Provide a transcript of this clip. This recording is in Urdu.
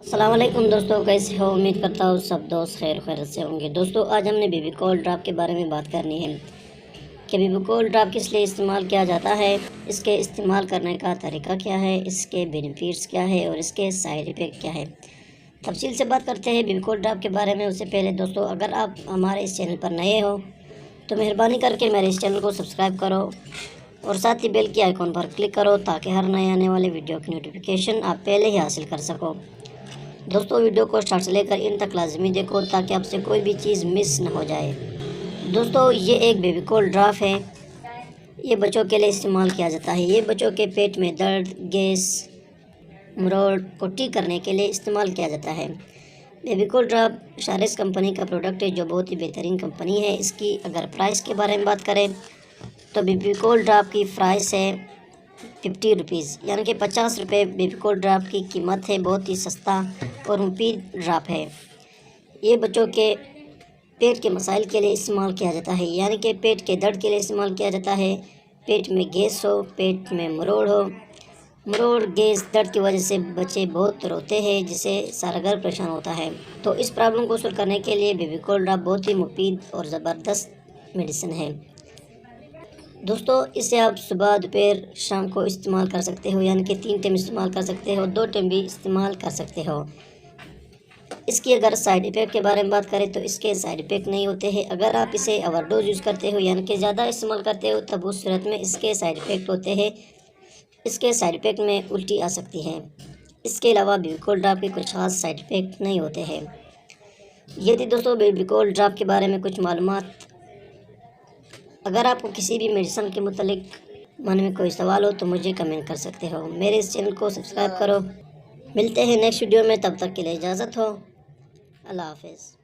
السلام علیکم دوستوں، کیسے ہو؟ امید کرتا ہوں سب دوست خیریت سے ہوں گے۔ دوستوں، آج ہم نے بیبی کول ڈراپ کے بارے میں بات کرنی ہے کہ بیبی کول ڈراپ کس لیے استعمال کیا جاتا ہے، اس کے استعمال کرنے کا طریقہ کیا ہے، اس کے بینیفٹس کیا ہے اور اس کے سائیڈ ایفیکٹ کیا ہے۔ تفصیل سے بات کرتے ہیں بیبی کول ڈراپ کے بارے میں۔ اس سے پہلے دوستوں، اگر آپ ہمارے اس چینل پر نئے ہو تو مہربانی کر کے میرے اس چینل کو سبسکرائب کرو اور ساتھ ہی بیل کی آئیکن پر کلک کرو تاکہ ہر نئے آنے والے ویڈیو کی نوٹیفیکیشن آپ پہلے ہی حاصل کر سکو۔ دوستوں، ویڈیو کو سٹارٹ سے لے کر ان تک لازمی دیکھو تاکہ آپ سے کوئی بھی چیز مس نہ ہو جائے۔ دوستوں، یہ ایک بیبی کول ڈراپ ہے۔ یہ بچوں کے لیے استعمال کیا جاتا ہے۔ یہ بچوں کے پیٹ میں درد، گیس، مروڑ کو ٹھیک کرنے کے لیے استعمال کیا جاتا ہے۔ بیبی کول ڈراپ شارس کمپنی کا پروڈکٹ ہے جو بہت ہی بہترین کمپنی ہے۔ اس کی اگر پرائس کے بارے میں بات کریں تو بیبی کول ڈراپ کی پرائس ہے 50 روپیز، یعنی کہ 50 روپے بیبی کول ڈراپ کی قیمت ہے۔ بہت ہی سستا اور مفید ڈراپ ہے۔ یہ بچوں کے پیٹ کے مسائل کے لیے استعمال کیا جاتا ہے، یعنی کہ پیٹ کے درد کے لیے استعمال کیا جاتا ہے۔ پیٹ میں گیس ہو، پیٹ میں مروڑ گیس درد کی وجہ سے بچے بہت روتے ہیں، جس سے سارا گھر پریشان ہوتا ہے۔ تو اس پرابلم کو سولو کرنے کے لیے بیبی کول ڈراپ بہت ہی مفید اور زبردست میڈیسن ہے۔ دوستوں، اسے آپ صبح، دوپہر، شام کو استعمال کر سکتے ہو، یعنی کہ 3 ٹائم استعمال کر سکتے ہو، 2 ٹائم بھی استعمال کر سکتے ہو۔ اس کی اگر سائیڈ ایفیکٹ کے بارے میں بات کریں تو اس کے سائیڈ ایفیکٹ نہیں ہوتے ہیں۔ اگر آپ اسے اوور ڈوز یوز کرتے ہو، یعنی کہ زیادہ استعمال کرتے ہو، تب اس صورت میں اس کے سائیڈ ایفیکٹ ہوتے ہیں۔ اس کے سائیڈ ایفیکٹ میں الٹی آ سکتی ہے۔ اس کے علاوہ بیبی کول ڈراپ کے کچھ خاص سائیڈ ایفیکٹ نہیں ہوتے ہیں۔ یہ تھی دوستوں بیبی کول ڈراپ کے بارے میں کچھ معلومات۔ اگر آپ کو کسی بھی میڈیسن کے متعلق من میں کوئی سوال ہو تو مجھے کمنٹ کر سکتے ہو۔ میرے اس چینل کو سبسکرائب کرو۔ ملتے ہیں نیکسٹ ویڈیو میں، تب تک کے لیے اجازت ہو۔ اللہ حافظ۔